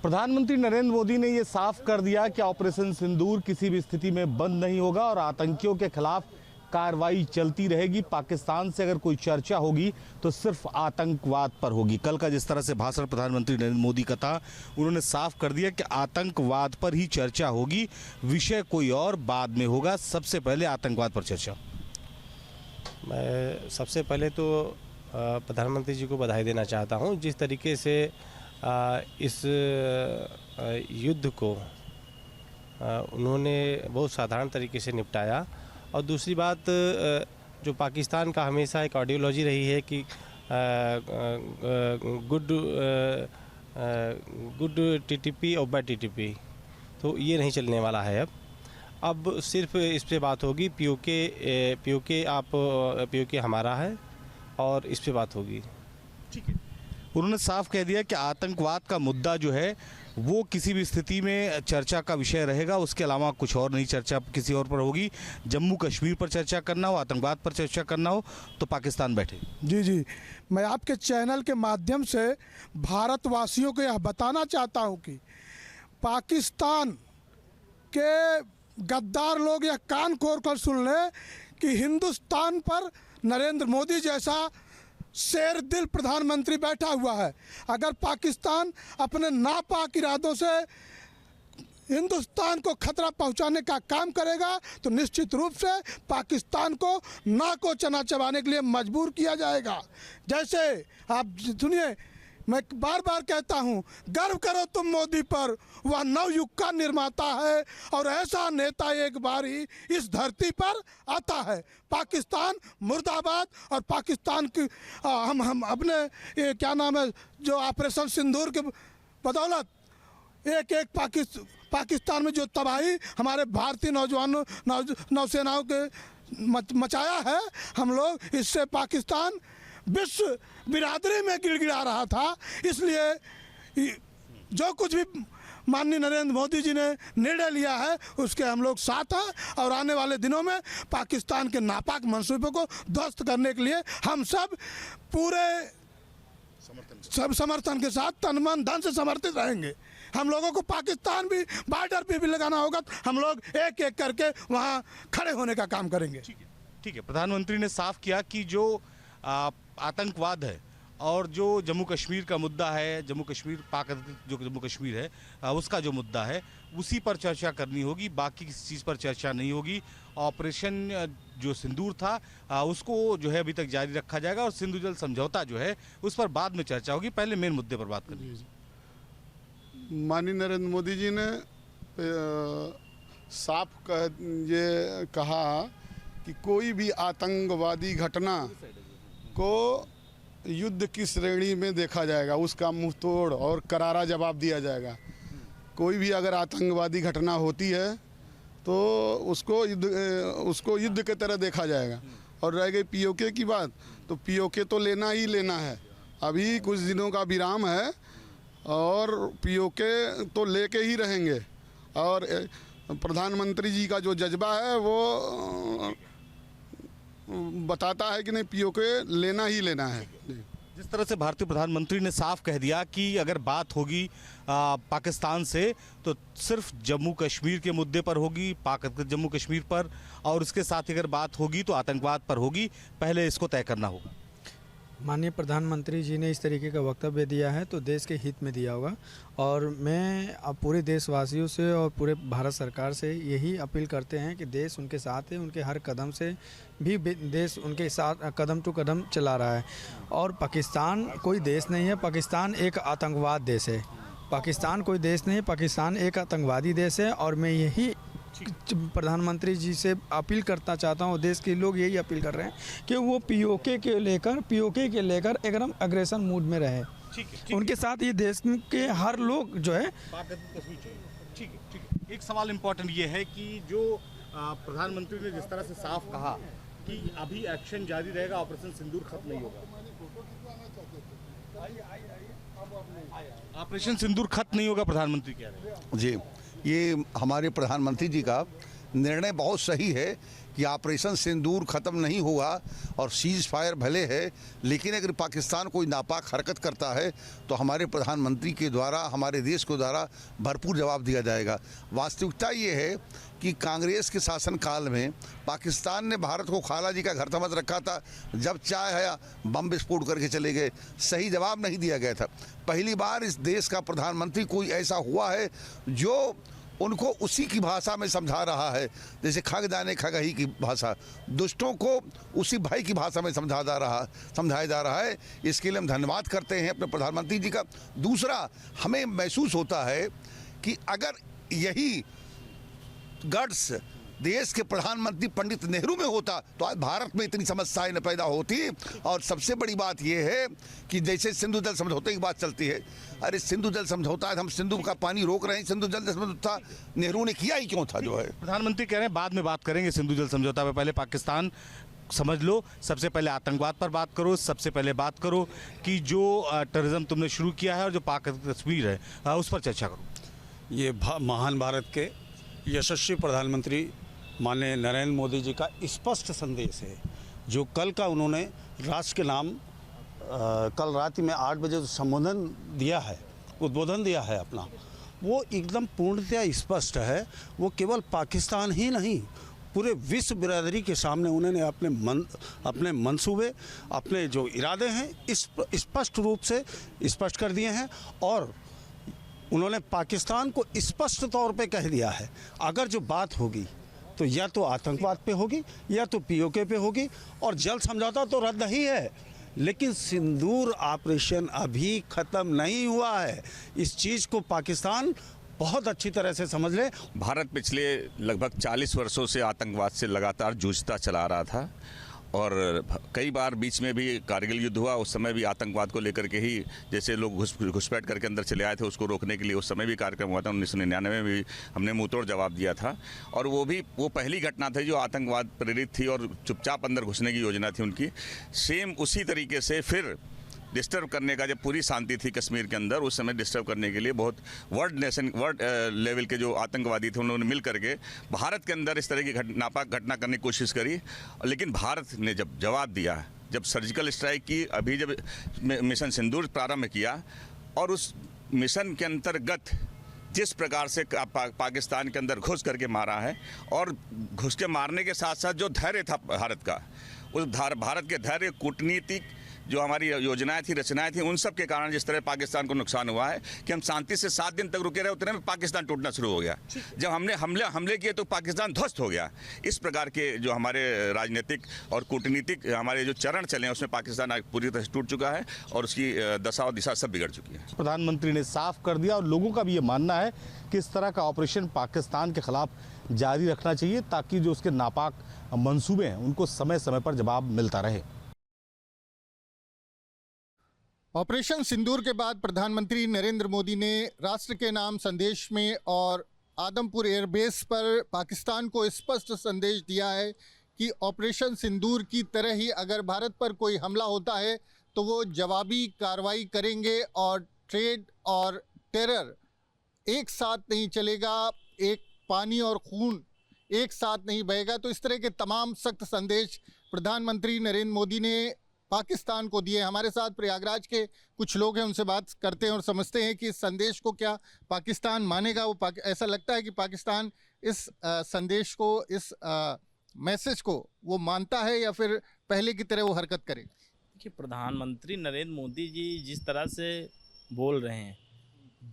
प्रधानमंत्री नरेंद्र मोदी ने ये साफ कर दिया कि ऑपरेशन सिंदूर किसी भी स्थिति में बंद नहीं होगा और आतंकियों के खिलाफ कार्रवाई चलती रहेगी। पाकिस्तान से अगर कोई चर्चा होगी तो सिर्फ आतंकवाद पर होगी। कल का जिस तरह से भाषण प्रधानमंत्री नरेंद्र मोदी का था, उन्होंने साफ कर दिया कि आतंकवाद पर ही चर्चा होगी, विषय कोई और बाद में होगा। सबसे पहले आतंकवाद पर चर्चा। मैं सबसे पहले तो प्रधानमंत्री जी को बधाई देना चाहता हूं, जिस तरीके से इस युद्ध को उन्होंने बहुत साधारण तरीके से निपटाया। और दूसरी बात, जो पाकिस्तान का हमेशा एक आइडियोलॉजी रही है कि गुड टीटीपी और बैड टीटीपी, तो ये नहीं चलने वाला है। अब सिर्फ इस पे बात होगी, पीओके हमारा है और इस पे बात होगी। ठीक है, उन्होंने साफ कह दिया कि आतंकवाद का मुद्दा जो है वो किसी भी स्थिति में चर्चा का विषय रहेगा, उसके अलावा कुछ और नहीं चर्चा किसी और पर होगी। जम्मू कश्मीर पर चर्चा करना हो, आतंकवाद पर चर्चा करना हो तो पाकिस्तान बैठे। जी, मैं आपके चैनल के माध्यम से भारतवासियों को यह बताना चाहता हूं कि पाकिस्तान के गद्दार लोग यह कान खोल कर सुन लें कि हिंदुस्तान पर नरेंद्र मोदी जैसा शेर दिल प्रधानमंत्री बैठा हुआ है। अगर पाकिस्तान अपने नापाक इरादों से हिंदुस्तान को खतरा पहुंचाने का काम करेगा तो निश्चित रूप से पाकिस्तान को नाको चना चबाने के लिए मजबूर किया जाएगा। जैसे आप सुनिए, मैं बार बार कहता हूं, गर्व करो तुम मोदी पर, वह नवयुग का निर्माता है और ऐसा नेता एक बार ही इस धरती पर आता है। पाकिस्तान मुर्दाबाद। और पाकिस्तान की हम अपने ये क्या नाम है, जो ऑपरेशन सिंदूर के बदौलत एक पाकिस्तान में जो तबाही हमारे भारतीय नौसेनाओं के मचाया है, हम लोग इससे पाकिस्तान विश्व बिरादरी में गिड़गिड़ा रहा था। इसलिए जो कुछ भी माननीय नरेंद्र मोदी जी ने निर्णय लिया है उसके हम लोग साथ हैं और आने वाले दिनों में पाकिस्तान के नापाक मंसूबों को ध्वस्त करने के लिए हम सब पूरे समर्थन के साथ तन मन धन से समर्थित रहेंगे। हम लोगों को पाकिस्तान भी बॉर्डर पे भी लगाना होगा, हम लोग एक एक करके वहाँ खड़े होने का काम करेंगे। ठीक है, प्रधानमंत्री ने साफ किया कि जो आतंकवाद है और जो जम्मू कश्मीर का मुद्दा है, जम्मू कश्मीर पाक जो जम्मू कश्मीर है उसका जो मुद्दा है उसी पर चर्चा करनी होगी, बाकी किसी चीज़ पर चर्चा नहीं होगी। ऑपरेशन जो सिंदूर था उसको जो है अभी तक जारी रखा जाएगा और सिंधु जल समझौता जो है उस पर बाद में चर्चा होगी। पहले मेन मुद्दे पर बात करेंगे। माननीय नरेंद्र मोदी जी ने साफ ये कहा कि कोई भी आतंकवादी घटना को युद्ध की श्रेणी में देखा जाएगा, उसका मुंह तोड़ और करारा जवाब दिया जाएगा। कोई भी अगर आतंकवादी घटना होती है तो उसको युद्ध की तरह देखा जाएगा। और रह गई पीओके की बात, तो पीओके तो लेना ही लेना है। अभी कुछ दिनों का विराम है और पीओके तो लेके ही रहेंगे। और प्रधानमंत्री जी का जो जज्बा है वो बताता है कि नहीं, पीओके लेना ही लेना है। जिस तरह से भारतीय प्रधानमंत्री ने साफ कह दिया कि अगर बात होगी पाकिस्तान से तो सिर्फ जम्मू कश्मीर के मुद्दे पर होगी, जम्मू कश्मीर पर, और उसके साथ अगर बात होगी तो आतंकवाद पर होगी। पहले इसको तय करना होगा। माननीय प्रधानमंत्री जी ने इस तरीके का वक्तव्य दिया है तो देश के हित में दिया होगा। और मैं अब पूरे देशवासियों से और पूरे भारत सरकार से यही अपील करते हैं कि देश उनके साथ है, उनके हर कदम से भी देश उनके साथ कदम टू कदम चला रहा है। और पाकिस्तान कोई देश नहीं है, पाकिस्तान एक आतंकवाद देश है। पाकिस्तान कोई देश नहीं है, पाकिस्तान एक आतंकवादी देश है। और मैं यही प्रधानमंत्री जी से अपील करना चाहता हूँ, देश के लोग यही अपील कर रहे हैं कि वो पीओके के लेकर एकदम अग्रेशन मूड में रहे। उनके साथ ये देश के हर लोग जो है। ठीक है। एक सवाल इम्पोर्टेंट ये है कि जो प्रधानमंत्री ने जिस तरह से साफ कहा कि अभी एक्शन जारी रहेगा, ऑपरेशन सिंदूर खत्म नहीं होगा। ऑपरेशन सिंदूर खत्म नहीं होगा, प्रधानमंत्री कह रहे हैं। जी, ये हमारे प्रधानमंत्री जी का निर्णय बहुत सही है कि ऑपरेशन सिंदूर ख़त्म नहीं हुआ और सीज फायर भले है, लेकिन अगर पाकिस्तान कोई नापाक हरकत करता है तो हमारे प्रधानमंत्री के द्वारा, हमारे देश के द्वारा भरपूर जवाब दिया जाएगा। वास्तविकता ये है कि कांग्रेस के शासनकाल में पाकिस्तान ने भारत को खाला जी का घर समझ रखा था। जब चाय आया बम विस्फोट करके चले गए, सही जवाब नहीं दिया गया था। पहली बार इस देश का प्रधानमंत्री कोई ऐसा हुआ है जो उनको उसी की भाषा में समझा रहा है, जैसे खग जाने खगही की भाषा, दुष्टों को उसी भाई की भाषा में समझाया जा रहा है। इसके लिए हम धन्यवाद करते हैं अपने प्रधानमंत्री जी का। दूसरा, हमें महसूस होता है कि अगर यही गट्स देश के प्रधानमंत्री पंडित नेहरू में होता तो आज भारत में इतनी समस्याएं न पैदा होती। और सबसे बड़ी बात यह है कि जैसे सिंधु जल समझौते की बात चलती है, अरे सिंधु जल समझौता है, हम सिंधु का पानी रोक रहे हैं, सिंधु जल समझौता नेहरू ने किया ही क्यों था जो है। प्रधानमंत्री कह रहे हैं बाद में बात करेंगे सिंधु जल समझौता पे, पहले पाकिस्तान समझ लो, सबसे पहले आतंकवाद पर बात करो, सबसे पहले बात करो कि जो टेररिज्म तुमने शुरू किया है और जो पाक कश्मीर है उस पर चर्चा करो। ये महान भारत के यशस्वी प्रधानमंत्री माननीय नरेंद्र मोदी जी का स्पष्ट संदेश है, जो कल का उन्होंने राष्ट्र के नाम कल रात में 8 बजे उद्बोधन दिया है अपना, वो एकदम पूर्णतया स्पष्ट है। वो केवल पाकिस्तान ही नहीं, पूरे विश्व बिरादरी के सामने उन्होंने अपने मंसूबे, अपने जो इरादे हैं इस स्पष्ट रूप से स्पष्ट कर दिए हैं। और उन्होंने पाकिस्तान को स्पष्ट तौर पे कह दिया है, अगर जो बात होगी तो या तो आतंकवाद पे होगी या तो पीओके पे होगी, और जल समझौता तो रद्द ही है, लेकिन सिंदूर ऑपरेशन अभी ख़त्म नहीं हुआ है। इस चीज़ को पाकिस्तान बहुत अच्छी तरह से समझ ले। भारत पिछले लगभग 40 वर्षों से आतंकवाद से लगातार जूझता चला रहा था, और कई बार बीच में भी कारगिल युद्ध हुआ, उस समय भी आतंकवाद को लेकर के ही, जैसे लोग घुसपैठ करके अंदर चले आए थे, उसको रोकने के लिए उस समय भी कार्यक्रम हुआ था। 1999 में भी हमने मुंहतोड़ जवाब दिया था, और वो पहली घटना थी जो आतंकवाद प्रेरित थी और चुपचाप अंदर घुसने की योजना थी उनकी। सेम उसी तरीके से फिर डिस्टर्ब करने का, जब पूरी शांति थी कश्मीर के अंदर, उस समय डिस्टर्ब करने के लिए बहुत वर्ल्ड लेवल के जो आतंकवादी थे उन्होंने मिल करके भारत के अंदर इस तरह की नापाक घटना करने की कोशिश करी। लेकिन भारत ने जब जवाब दिया, जब सर्जिकल स्ट्राइक की, अभी जब मिशन सिंदूर प्रारंभ किया, और उस मिशन के अंतर्गत जिस प्रकार से पाकिस्तान के अंदर घुस करके मारा है, और घुस के मारने के साथ साथ जो धैर्य था भारत का, उस भारत के धैर्य, कूटनीतिक जो हमारी योजनाएं थी, रचनाएं थी, उन सब के कारण जिस तरह पाकिस्तान को नुकसान हुआ है कि हम शांति से 7 दिन तक रुके रहे, उतने में पाकिस्तान टूटना शुरू हो गया। जब हमने हमले किए तो पाकिस्तान ध्वस्त हो गया। इस प्रकार के जो हमारे राजनीतिक और कूटनीतिक हमारे जो चरण चले हैं, उसमें पाकिस्तान पूरी तरह से टूट चुका है और उसकी दशा और दिशा सब बिगड़ चुकी है। प्रधानमंत्री ने साफ कर दिया, और लोगों का भी ये मानना है कि इस तरह का ऑपरेशन पाकिस्तान के खिलाफ जारी रखना चाहिए, ताकि जो उसके नापाक मंसूबे हैं उनको समय समय पर जवाब मिलता रहे। ऑपरेशन सिंदूर के बाद प्रधानमंत्री नरेंद्र मोदी ने राष्ट्र के नाम संदेश में और आदमपुर एयरबेस पर पाकिस्तान को स्पष्ट संदेश दिया है कि ऑपरेशन सिंदूर की तरह ही अगर भारत पर कोई हमला होता है तो वो जवाबी कार्रवाई करेंगे, और ट्रेड और टेरर एक साथ नहीं चलेगा, एक पानी और खून एक साथ नहीं बहेगा। तो इस तरह के तमाम सख्त संदेश प्रधानमंत्री नरेंद्र मोदी ने पाकिस्तान को दिए। हमारे साथ प्रयागराज के कुछ लोग हैं, उनसे बात करते हैं और समझते हैं कि इस संदेश को क्या पाकिस्तान मानेगा। वो ऐसा लगता है कि पाकिस्तान इस संदेश को, इस मैसेज को वो मानता है, या फिर पहले की तरह वो हरकत करेगा। देखिए, प्रधानमंत्री नरेंद्र मोदी जी जिस तरह से बोल रहे हैं,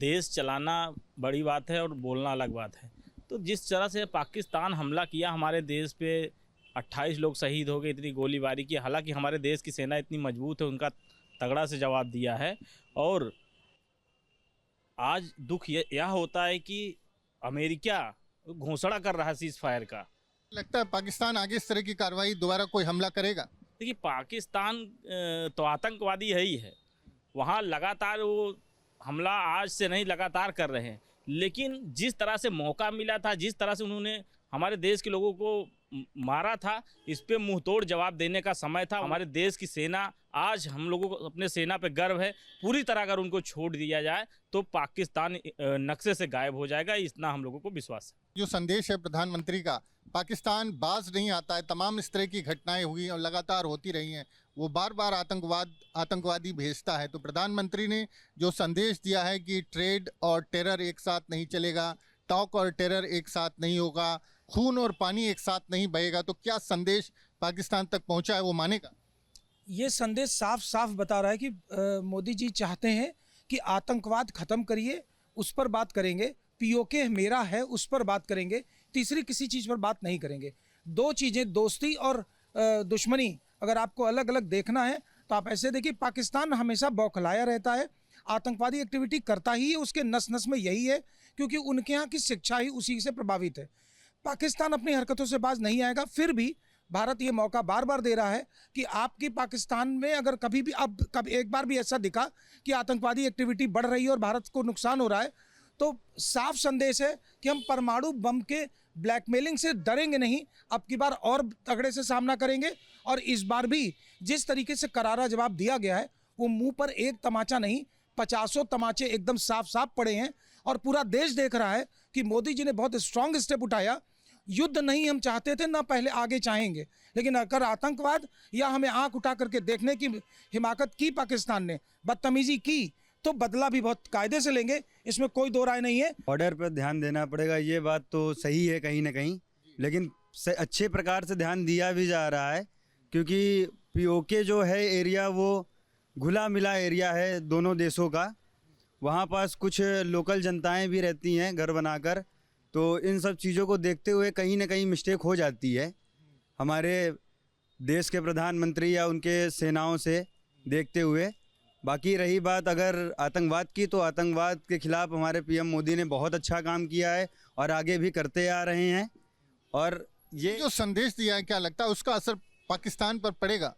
देश चलाना बड़ी बात है और बोलना अलग बात है। तो जिस तरह से पाकिस्तान हमला किया हमारे देश पे, 28 लोग शहीद हो गए, इतनी गोलीबारी की, हालांकि हमारे देश की सेना इतनी मजबूत है, उनका तगड़ा से जवाब दिया है। और आज दुख यह होता है कि अमेरिका घोषणा कर रहा है सीज फायर का। लगता है पाकिस्तान आगे इस तरह की कार्रवाई दोबारा कोई हमला करेगा। देखिए, पाकिस्तान तो आतंकवादी है ही है, वहाँ लगातार वो हमला आज से नहीं लगातार कर रहे हैं। लेकिन जिस तरह से मौका मिला था, जिस तरह से उन्होंने हमारे देश के लोगों को मारा था, इस पे मुंहतोड़ जवाब देने का समय था। हमारे देश की सेना, आज हम लोगों को अपने सेना पे गर्व है। पूरी तरह अगर उनको छोड़ दिया जाए तो पाकिस्तान नक्शे से गायब हो जाएगा, इतना हम लोगों को विश्वास है। जो संदेश है प्रधानमंत्री का, पाकिस्तान बाज नहीं आता है, तमाम इस तरह की घटनाएं हुई और लगातार होती रही हैं, वो बार बार आतंकवादी भेजता है। तो प्रधानमंत्री ने जो संदेश दिया है कि ट्रेड और टेरर एक साथ नहीं चलेगा, टॉक और टेरर एक साथ नहीं होगा, खून और पानी एक साथ नहीं बहेगा, तो क्या संदेश पाकिस्तान तक पहुंचा है, वो मानेगा? ये संदेश साफ साफ बता रहा है कि मोदी जी चाहते हैं कि आतंकवाद खत्म करिए, उस पर बात करेंगे, पीओके मेरा है उस पर बात करेंगे, तीसरी किसी चीज़ पर बात नहीं करेंगे। दो चीज़ें, दोस्ती और दुश्मनी, अगर आपको अलग अलग देखना है तो आप ऐसे देखिए, पाकिस्तान हमेशा बौखलाया रहता है, आतंकवादी एक्टिविटी करता ही है, उसके नस नस में यही है, क्योंकि उनके यहाँ की शिक्षा ही उसी से प्रभावित है। पाकिस्तान अपनी हरकतों से बाज नहीं आएगा। फिर भी भारत ये मौका बार बार दे रहा है कि आपकी पाकिस्तान में अगर कभी भी एक बार भी ऐसा दिखा कि आतंकवादी एक्टिविटी बढ़ रही है और भारत को नुकसान हो रहा है, तो साफ संदेश है कि हम परमाणु बम के ब्लैकमेलिंग से डरेंगे नहीं, अब की बार और तगड़े से सामना करेंगे। और इस बार भी जिस तरीके से करारा जवाब दिया गया है, वो मुंह पर एक तमाचा नहीं, 50 तमाचे एकदम साफ साफ पड़े हैं। और पूरा देश देख रहा है कि मोदी जी ने बहुत स्ट्रांग स्टेप उठाया। युद्ध नहीं हम चाहते थे, ना पहले आगे चाहेंगे, लेकिन अगर आतंकवाद या हमें आंख उठा करके देखने की हिमाकत की पाकिस्तान ने, बदतमीजी की, तो बदला भी बहुत कायदे से लेंगे, इसमें कोई दो राय नहीं है। ऑर्डर पर ध्यान देना पड़ेगा, ये बात तो सही है कहीं ना कहीं, लेकिन अच्छे प्रकार से ध्यान दिया भी जा रहा है, क्योंकि पीओके जो है एरिया वो घुला मिला एरिया है दोनों देशों का। वहाँ पास कुछ लोकल जनताएं भी रहती हैं घर बनाकर, तो इन सब चीज़ों को देखते हुए कहीं ना कहीं मिस्टेक हो जाती है हमारे देश के प्रधानमंत्री या उनके सेनाओं से देखते हुए। बाकी रही बात अगर आतंकवाद की, तो आतंकवाद के खिलाफ हमारे पीएम मोदी ने बहुत अच्छा काम किया है और आगे भी करते आ रहे हैं। और ये जो संदेश दिया है, क्या लगता है उसका असर पाकिस्तान पर पड़ेगा?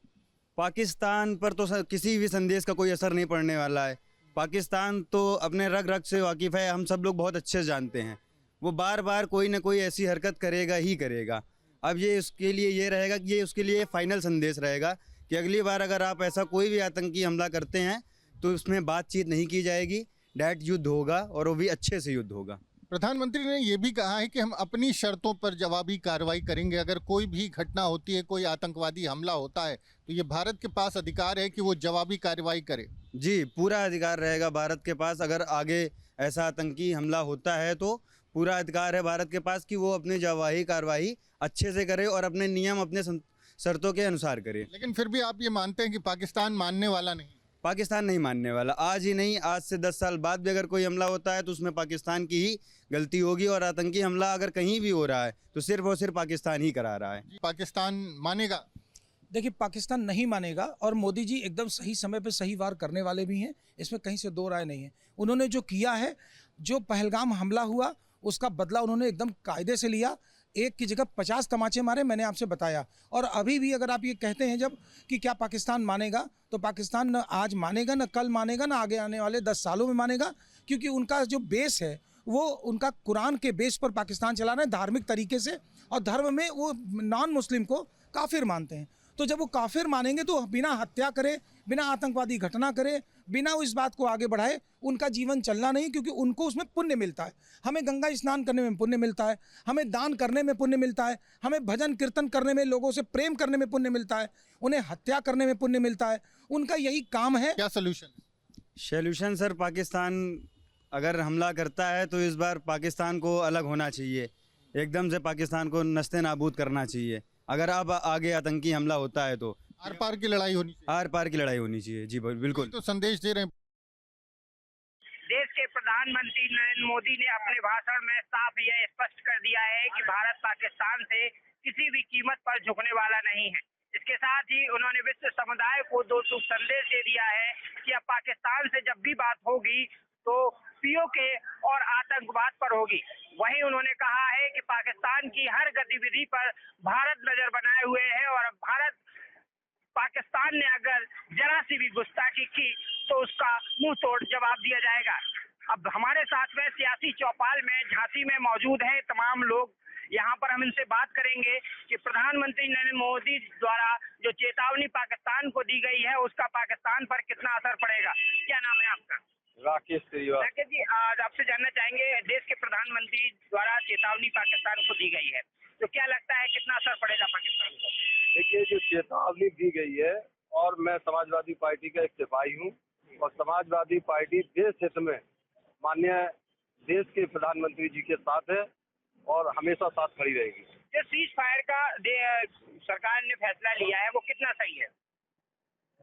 पाकिस्तान पर तो किसी भी संदेश का कोई असर नहीं पड़ने वाला है। पाकिस्तान तो अपने रग रग से वाकिफ़ है, हम सब लोग बहुत अच्छे से जानते हैं। वो बार बार कोई ना कोई ऐसी हरकत करेगा ही करेगा। अब ये उसके लिए ये रहेगा कि ये उसके लिए फाइनल संदेश रहेगा कि अगली बार अगर आप ऐसा कोई भी आतंकी हमला करते हैं तो उसमें बातचीत नहीं की जाएगी, डायरेक्ट युद्ध होगा और वो भी अच्छे से युद्ध होगा। प्रधानमंत्री ने ये भी कहा है कि हम अपनी शर्तों पर जवाबी कार्रवाई करेंगे। अगर कोई भी घटना होती है, कोई आतंकवादी हमला होता है, तो ये भारत के पास अधिकार है कि वो जवाबी कार्रवाई करे। जी, पूरा अधिकार रहेगा भारत के पास। अगर आगे ऐसा आतंकी हमला होता है तो पूरा अधिकार है भारत के पास कि वो अपनी जवाबी कार्रवाई अच्छे से करे और अपने नियम अपने शर्तों के अनुसार करे। लेकिन फिर भी आप ये मानते हैं कि पाकिस्तान मानने वाला नहीं? पाकिस्तान नहीं मानने वाला। आज ही नहीं, आज से 10 साल बाद भी अगर कोई हमला होता है तो उसमें पाकिस्तान की ही गलती होगी। और आतंकी हमला अगर कहीं भी हो रहा है तो सिर्फ और सिर्फ पाकिस्तान ही करा रहा है। पाकिस्तान मानेगा? देखिए, पाकिस्तान नहीं मानेगा और मोदी जी एकदम सही समय पे सही वार करने वाले भी हैं, इसमें कहीं से दो राय नहीं है। उन्होंने जो किया है, जो पहलगाम हमला हुआ उसका बदला उन्होंने एकदम कायदे से लिया। एक की जगह 50 तमाचे मारे, मैंने आपसे बताया। और अभी भी अगर आप ये कहते हैं जब कि क्या पाकिस्तान मानेगा, तो पाकिस्तान न आज मानेगा, न कल मानेगा, न आगे आने वाले 10 सालों में मानेगा, क्योंकि उनका जो बेस है वो उनका कुरान के बेस पर पाकिस्तान चला रहे हैं धार्मिक तरीके से। और धर्म में वो नॉन मुस्लिम को काफिर मानते हैं। तो जब वो काफिर मानेंगे तो बिना हत्या करे, बिना आतंकवादी घटना करे, बिना इस बात को आगे बढ़ाए उनका जीवन चलना नहीं, क्योंकि उनको उसमें पुण्य मिलता है। हमें गंगा स्नान करने में पुण्य मिलता है, हमें दान करने में पुण्य मिलता है, हमें भजन कीर्तन करने में, लोगों से प्रेम करने में पुण्य मिलता है, उन्हें हत्या करने में पुण्य मिलता है। उनका यही काम है। क्या सॉल्यूशन सर, पाकिस्तान अगर हमला करता है तो इस बार पाकिस्तान को अलग होना चाहिए, एकदम से पाकिस्तान को नस्ते नाबूद करना चाहिए। अगर अब आगे आतंकी हमला होता है तो आर पार की लड़ाई होनी चाहिए। आर पार की लड़ाई होनी चाहिए। जी बिल्कुल। तो संदेश दे रहे हैं। देश के प्रधानमंत्री नरेंद्र मोदी ने अपने भाषण में साफ यह स्पष्ट कर दिया है कि भारत पाकिस्तान से किसी भी कीमत पर झुकने वाला नहीं है। इसके साथ ही उन्होंने विश्व समुदाय को दो टूक संदेश दे दिया है कि अब पाकिस्तान से जब भी बात होगी तो पीओके और आतंकवाद पर होगी। वहीं उन्होंने कहा है कि पाकिस्तान की हर गतिविधि पर भारत नजर बनाए हुए है और अब पाकिस्तान ने अगर जरा सी भी गुस्ताखी की तो उसका मुंह तोड़ जवाब दिया जाएगा। अब हमारे साथ में सियासी चौपाल में झांसी में मौजूद हैं तमाम लोग। यहाँ पर हम इनसे बात करेंगे कि प्रधानमंत्री नरेंद्र मोदी द्वारा जो चेतावनी पाकिस्तान को दी गई है उसका पाकिस्तान पर कितना असर पड़ेगा? क्या नाम है आपका? राकेश श्रीवास्तव। राकेश जी, आज आपसे जानना चाहेंगे, देश के प्रधानमंत्री द्वारा चेतावनी पाकिस्तान को दी गई है, तो क्या लगता है कितना असर पड़ेगा पाकिस्तान को? देखिए, जो चेतावनी दी गई है, और मैं समाजवादी पार्टी का एक सिपाही हूँ, और समाजवादी पार्टी देश हित में माननीय देश के प्रधानमंत्री जी के साथ है और हमेशा साथ खड़ी रहेगी। जो सीज फायर का सरकार ने फैसला लिया है वो कितना सही है?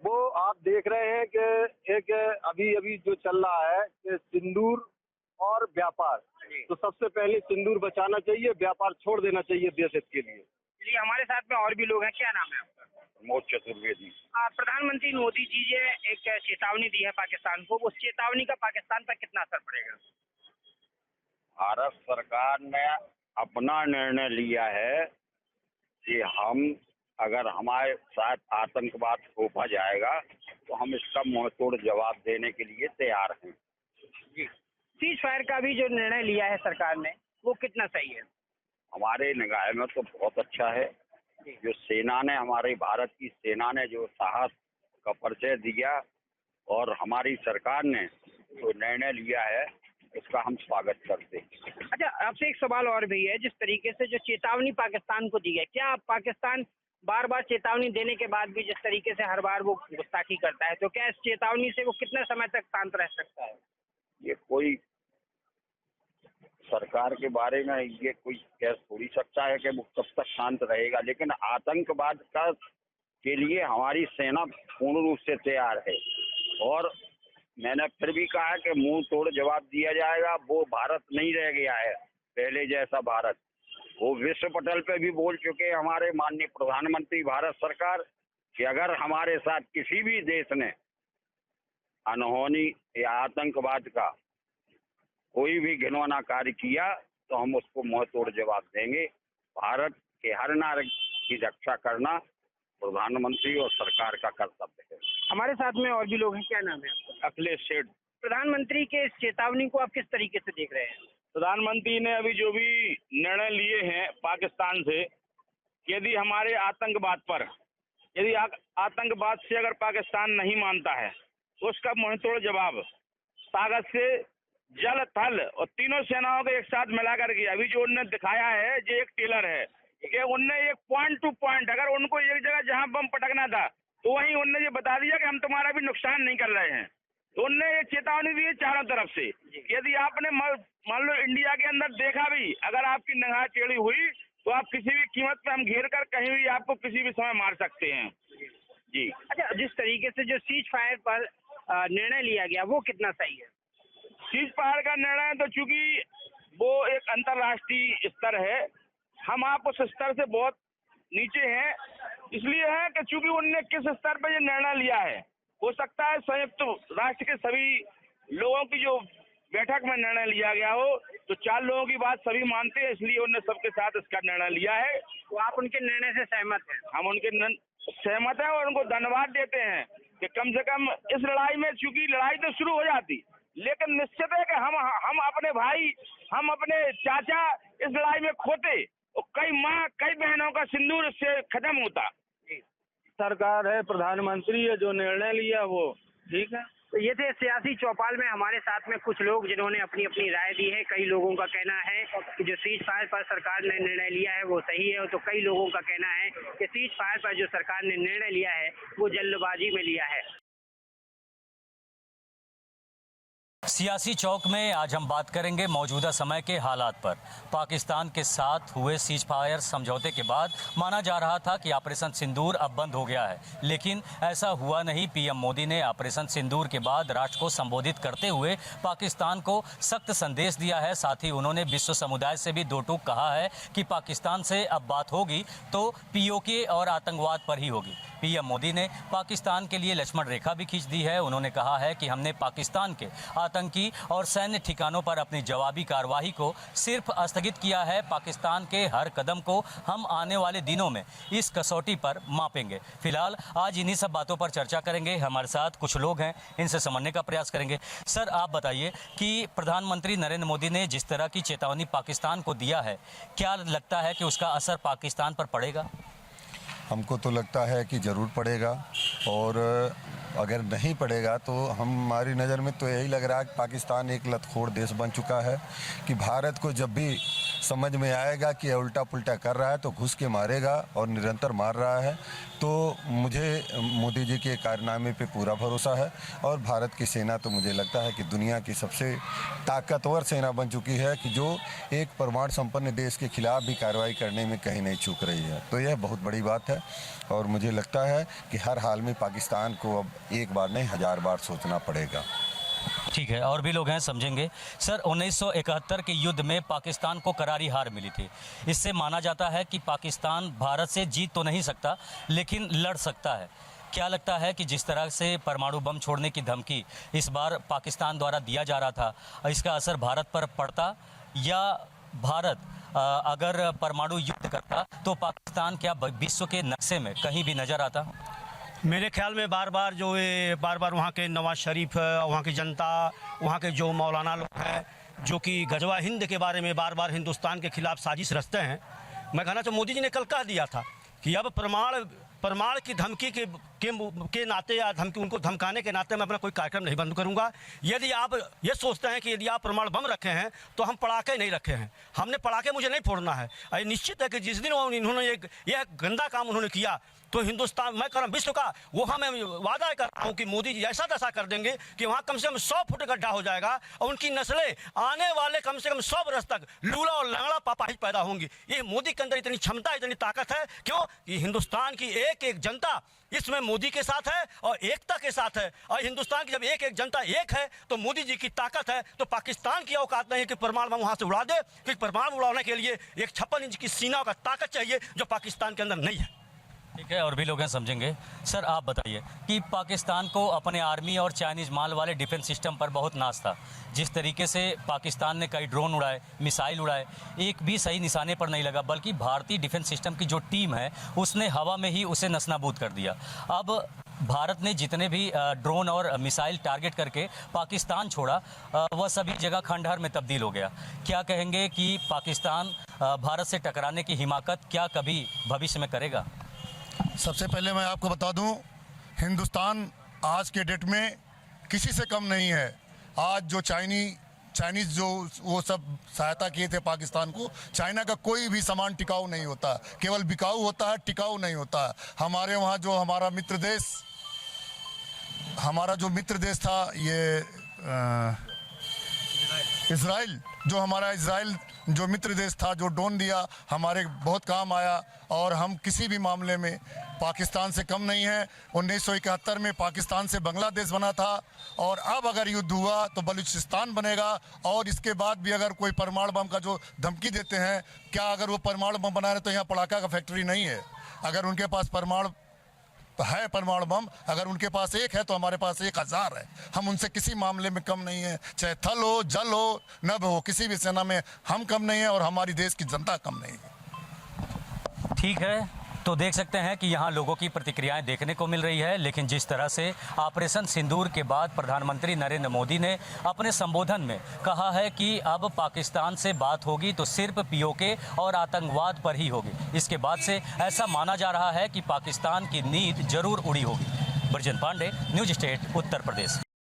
वो आप देख रहे हैं कि एक अभी जो चल रहा है कि सिंदूर और व्यापार, तो सबसे पहले सिंदूर बचाना चाहिए, व्यापार छोड़ देना चाहिए देश हित के लिए। चलिए, हमारे साथ में और भी लोग हैं। क्या नाम है आपका? प्रमोद चतुर्वेदी। प्रधानमंत्री मोदी जी ने एक चेतावनी दी है पाकिस्तान को, उस चेतावनी का पाकिस्तान पर कितना असर पड़ेगा? भारत सरकार ने अपना निर्णय लिया है कि हम अगर हमारे साथ आतंकवाद थोपा जाएगा तो हम इसका मुंहतोड़ जवाब देने के लिए तैयार हैं। जी, सीज फायर का भी जो निर्णय लिया है सरकार ने वो कितना सही है? हमारे निगाह में तो बहुत अच्छा है। जो सेना ने, हमारी भारत की सेना ने जो साहस का परिचय दिया और हमारी सरकार ने जो निर्णय लिया है उसका हम स्वागत करते हैं। अच्छा, आपसे एक सवाल और भी है, जिस तरीके से जो चेतावनी पाकिस्तान को दी है, क्या पाकिस्तान बार बार चेतावनी देने के बाद भी जिस तरीके से हर बार वो गुस्ताखी करता है, तो क्या इस चेतावनी से वो कितने समय तक शांत रह सकता है? ये कोई सरकार के बारे में ये कोई कह थोड़ी सकता है कि वो कब तक शांत रहेगा, लेकिन आतंकवाद का के लिए हमारी सेना पूर्ण रूप से तैयार है और मैंने फिर भी कहा कि मुंह तोड़ जवाब दिया जाएगा। वो भारत नहीं रह गया है पहले जैसा भारत, वो विश्व पटल पे भी बोल चुके हैं हमारे माननीय प्रधानमंत्री भारत सरकार कि अगर हमारे साथ किसी भी देश ने अनहोनी या आतंकवाद का कोई भी घिनौना कार्य किया तो हम उसको मुंह तोड़ जवाब देंगे। भारत के हर नागरिक की रक्षा करना प्रधानमंत्री और सरकार का कर्तव्य है। हमारे साथ में और भी लोग हैं। क्या नाम है आपका? अखिलेश सेठ। प्रधानमंत्री के इस चेतावनी को आप किस तरीके से देख रहे हैं? प्रधानमंत्री ने अभी जो भी निर्णय लिए हैं पाकिस्तान से, यदि हमारे आतंकवाद पर, यदि आतंकवाद से अगर पाकिस्तान नहीं मानता है तो उसका मुंहतोड़ जवाब ताकत से जल थल और तीनों सेनाओं को एक साथ मिलाकर के अभी जो उन्होंने दिखाया है, जो एक टेलर है कि उनने एक पॉइंट टू पॉइंट, अगर उनको एक जगह जहां बम पटकना था तो वहीं उन्होंने ये बता दिया कि हम तुम्हारा भी नुकसान नहीं कर रहे हैं। तो उनने ये चेतावनी दी है चारों तरफ से, यदि आपने मान लो इंडिया के अंदर देखा भी, अगर आपकी निगाह टेढ़ी हुई तो आप किसी भी कीमत पे हम घेर कर कहीं भी आपको किसी भी समय मार सकते हैं। जी। अच्छा, जिस तरीके से जो सीज फायर पर निर्णय लिया गया वो कितना सही है? सीज फायर का निर्णय तो चूंकि वो एक अंतर्राष्ट्रीय स्तर है, हम आप उस स्तर से बहुत नीचे हैं, इसलिए है कि चूंकि उनने किस स्तर पर ये निर्णय लिया है, हो सकता है संयुक्त राष्ट्र के सभी लोगों की जो बैठक में निर्णय लिया गया हो तो 4 लोगों की बात सभी मानते हैं, इसलिए उन्होंने सबके साथ इसका निर्णय लिया है। तो आप उनके निर्णय से सहमत हैं? हम उनके सहमत हैं और उनको धन्यवाद देते हैं कि कम से कम इस लड़ाई में, चूंकि लड़ाई तो शुरू हो जाती लेकिन निश्चित है कि हम अपने भाई, हम अपने चाचा इस लड़ाई में खोते और कई माँ कई बहनों का सिंदूर इससे खत्म होता। सरकार है, प्रधानमंत्री है, जो निर्णय लिया वो ठीक है। तो ये थे सियासी चौपाल में हमारे साथ में कुछ लोग जिन्होंने अपनी अपनी राय दी है। कई लोगों का कहना है कि जो सीज फायर पर सरकार ने निर्णय लिया है वो सही है, तो कई लोगों का कहना है कि सीज फायर पर जो सरकार ने निर्णय लिया है वो जल्दबाजी में लिया है। सियासी चौक में आज हम बात करेंगे मौजूदा समय के हालात पर। पाकिस्तान के साथ हुए सीज फायर समझौते के बाद माना जा रहा था कि ऑपरेशन सिंदूर अब बंद हो गया है, लेकिन ऐसा हुआ नहीं। पीएम मोदी ने ऑपरेशन सिंदूर के बाद राष्ट्र को संबोधित करते हुए पाकिस्तान को सख्त संदेश दिया है। साथ ही उन्होंने विश्व समुदाय से भी दो टूक कहा है कि पाकिस्तान से अब बात होगी तो पीओके और आतंकवाद पर ही होगी। पीएम मोदी ने पाकिस्तान के लिए लक्ष्मण रेखा भी खींच दी है। उन्होंने कहा है कि हमने पाकिस्तान के आतंकी और सैन्य ठिकानों पर अपनी जवाबी कार्रवाई को सिर्फ स्थगित किया है। पाकिस्तान के हर कदम को हम आने वाले दिनों में इस कसौटी पर मापेंगे। फिलहाल आज इन्हीं सब बातों पर चर्चा करेंगे। हमारे साथ कुछ लोग हैं, इनसे समझने का प्रयास करेंगे। सर, आप बताइए कि प्रधानमंत्री नरेंद्र मोदी ने जिस तरह की चेतावनी पाकिस्तान को दिया है, क्या लगता है कि उसका असर पाकिस्तान पर पड़ेगा? हमको तो लगता है कि ज़रूर पड़ेगा, और अगर नहीं पड़ेगा तो हमारी नज़र में तो यही लग रहा है कि पाकिस्तान एक लतखोर देश बन चुका है कि भारत को जब भी समझ में आएगा कि उल्टा पुल्टा कर रहा है तो घुस के मारेगा, और निरंतर मार रहा है। तो मुझे मोदी जी के कारनामे पे पूरा भरोसा है, और भारत की सेना तो मुझे लगता है कि दुनिया की सबसे ताकतवर सेना बन चुकी है कि जो एक परमाणु संपन्न देश के खिलाफ भी कार्रवाई करने में कहीं नहीं चूक रही है। तो यह बहुत बड़ी बात है, और मुझे लगता है कि हर हाल में पाकिस्तान को अब एक बार नहीं 1000 बार सोचना पड़ेगा। ठीक है, और भी लोग हैं, समझेंगे। सर, 1971 के युद्ध में पाकिस्तान को करारी हार मिली थी। इससे माना जाता है कि पाकिस्तान भारत से जीत तो नहीं सकता, लेकिन लड़ सकता है। क्या लगता है कि जिस तरह से परमाणु बम छोड़ने की धमकी इस बार पाकिस्तान द्वारा दिया जा रहा था, इसका असर भारत पर पड़ता, या भारत अगर परमाणु युद्ध करता तो पाकिस्तान क्या विश्व के नक्शे में कहीं भी नजर आता? मेरे ख्याल में बार बार वहाँ के नवाज शरीफ, वहाँ की जनता, वहाँ के जो मौलाना लोग हैं जो कि गजवा हिंद के बारे में बार बार हिंदुस्तान के खिलाफ साजिश रचते हैं। मैं कहना चाहूँ, मोदी जी ने कल कह दिया था कि अब परमाणु की धमकी के नाते या उनको धमकाने के नाते मैं अपना कोई कार्यक्रम नहीं बंद करूंगा। यदि आप ये सोचते हैं कि यदि आप परमाणु बम रखे हैं तो हम पटाखे नहीं रखे हैं, हमने पटाखे मुझे नहीं फोड़ना है। निश्चित है कि जिस दिन इन्होंने यह गंदा काम उन्होंने किया तो हिंदुस्तान, मैं कह रहा हूँ विश्व का, वहाँ मैं वादा कर रहा हूँ कि मोदी जी ऐसा दशा कर देंगे कि वहाँ कम से कम 100 फुट गड्ढा हो जाएगा, और उनकी नस्लें आने वाले कम से कम 100 बरस तक लूला और लंगड़ा पापाहिज पैदा होंगी। ये मोदी के अंदर इतनी क्षमता, इतनी ताकत है। क्यों? कि हिंदुस्तान की एक एक जनता इसमें मोदी के साथ है और एकता के साथ है। और हिंदुस्तान की जब एक एक जनता एक है तो मोदी जी की ताकत है। तो पाकिस्तान की औकात नहीं है कि परमाणु बम वहाँ से उड़ा दे, क्योंकि परमाणु उड़ाने के लिए एक 56 इंच की सीना का ताकत चाहिए, जो पाकिस्तान के अंदर नहीं है। ठीक है, और भी लोग हैं, समझेंगे। सर, आप बताइए कि पाकिस्तान को अपने आर्मी और चाइनीज माल वाले डिफेंस सिस्टम पर बहुत नाज था। जिस तरीके से पाकिस्तान ने कई ड्रोन उड़ाए, मिसाइल उड़ाए, एक भी सही निशाने पर नहीं लगा, बल्कि भारतीय डिफेंस सिस्टम की जो टीम है उसने हवा में ही उसे नस्तानाबूद कर दिया। अब भारत ने जितने भी ड्रोन और मिसाइल टारगेट करके पाकिस्तान छोड़ा, वह सभी जगह खंडहर में तब्दील हो गया। क्या कहेंगे कि पाकिस्तान भारत से टकराने की हिमाकत क्या कभी भविष्य में करेगा? सबसे पहले मैं आपको बता दूं, हिंदुस्तान आज के डेट में किसी से कम नहीं है। आज जो चाइनीज़ जो वो सब सहायता किए थे पाकिस्तान को, चाइना का कोई भी सामान टिकाऊ नहीं होता, केवल बिकाऊ होता है, टिकाऊ नहीं होता है। हमारे वहाँ जो हमारा मित्र देश था ये इजराइल, जो हमारा इजराइल जो मित्र देश था, जो ड्रोन दिया, हमारे बहुत काम आया, और हम किसी भी मामले में पाकिस्तान से कम नहीं है। 1971 में पाकिस्तान से बांग्लादेश बना था, और अब अगर युद्ध हुआ तो बलूचिस्तान बनेगा। और इसके बाद भी अगर कोई परमाणु बम का जो धमकी देते हैं, क्या अगर वो परमाणु बम बना रहे तो यहाँ पटाखा का फैक्ट्री नहीं है? अगर उनके पास परमाणु बम, अगर उनके पास एक है तो हमारे पास 1000 है। हम उनसे किसी मामले में कम नहीं है, चाहे थल हो, जल हो, नभ हो, किसी भी सेना में हम कम नहीं है, और हमारी देश की जनता कम नहीं है। ठीक है, तो देख सकते हैं कि यहाँ लोगों की प्रतिक्रियाएं देखने को मिल रही है। लेकिन जिस तरह से ऑपरेशन सिंदूर के बाद प्रधानमंत्री नरेंद्र मोदी ने अपने संबोधन में कहा है कि अब पाकिस्तान से बात होगी तो सिर्फ पीओके और आतंकवाद पर ही होगी, इसके बाद से ऐसा माना जा रहा है कि पाकिस्तान की नींद जरूर उड़ी होगी। Version Pandey, news state, Uttar Pradesh.